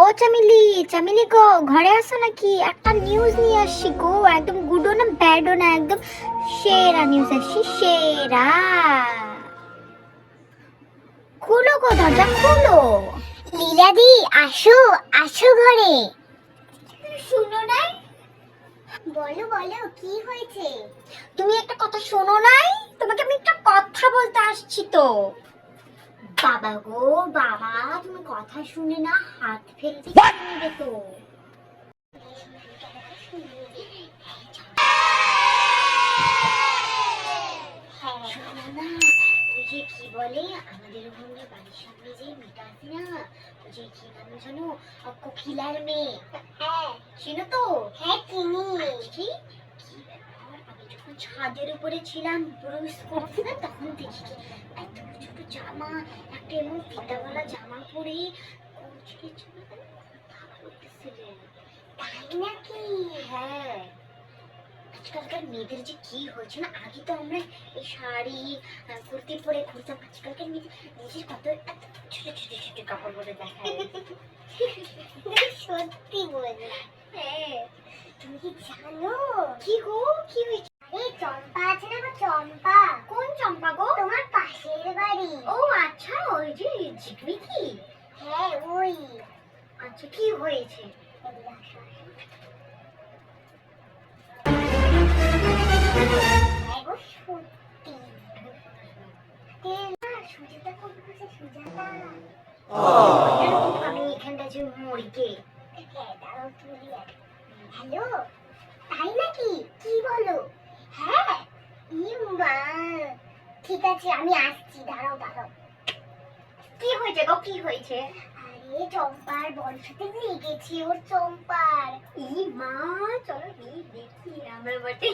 ও চামেলি, চামেলি গো, ঘরে আসো নাকি? একটা নিউজ নিয়ে আসছি গো, একদম গুডও না ব্যাডও না, একদম সেরা নিউজ আসছি, সেরা। খুলো গো, দরজা খুলো। লীলাদি, আসো আসো ঘরে। শুনো নাই? বলো বলো, কি হয়েছে? তুমি একটা কথা শোনো নাই? তোমাকে আমি একটা কথা বলতে আসছি তো। বাবা গো বাবা, তুমি কথা শুনে না হাত ফেলতে শুনবে তো। শোনো না, ওই যে কি বলে, আমাদের ওখানে বাড়ির সামনে যে মেয়েটা আছে না, ওই যে কি নাম জানো, কোকিলার মেয়ে। হ্যাঁ চিনো তো? হ্যাঁ চিনি। কি কি ব্যাপার, আমি যখন ছাদের উপরে ছিলাম ব্রুশ করছিলাম, তখন দেখি কি এত ছোট জামা, একটা এমন ফিতাওয়ালা জামা পরে কুচকে চলে কথা বলতেছিলেন। তাই নাকি? হ্যাঁ, আজকালকার মেয়েদের যে কি হয়েছে না, আগে তো আমরা এই শাড়ি কুর্তি পরে ঘুরতাম, আজকালকার মেয়েদের নিজের কত এত ছোট ছোট ছোট কাপড় পরে দেখায়। সত্যি বললাম। হ্যাঁ, তুমি কি জানো? কি গো, কি হয়েছে? আরে চম্পা আছে না গো, চম্পা। কোন চম্পা গো? তোমার পাশের বাড়ি। ও আচ্ছা, ওই যে ঝিকমিকি। হ্যাঁ ওই। আচ্ছা, কি হয়েছে? এদিকে আসো, আসো। হ্যাঁ গো, সত্যি। না, সুজাতা কোন পাশে? সুজাতা। আমি এখানটা যে মরিকে। হ্যাঁ, দাঁড়াও তুলি আগে। হ্যালো, তাই নাকি? কি বলো? হ্যাঁ, মা, ঠিক আছে আমি আসছি, দাঁড়াও দাঁড়াও। কি হয়েছে গো, কি হয়েছে? আরে চম্পার বংশতে লেগেছে ওর, চম্পার। ই মা, চলো গিয়ে দেখি আমরা বটে।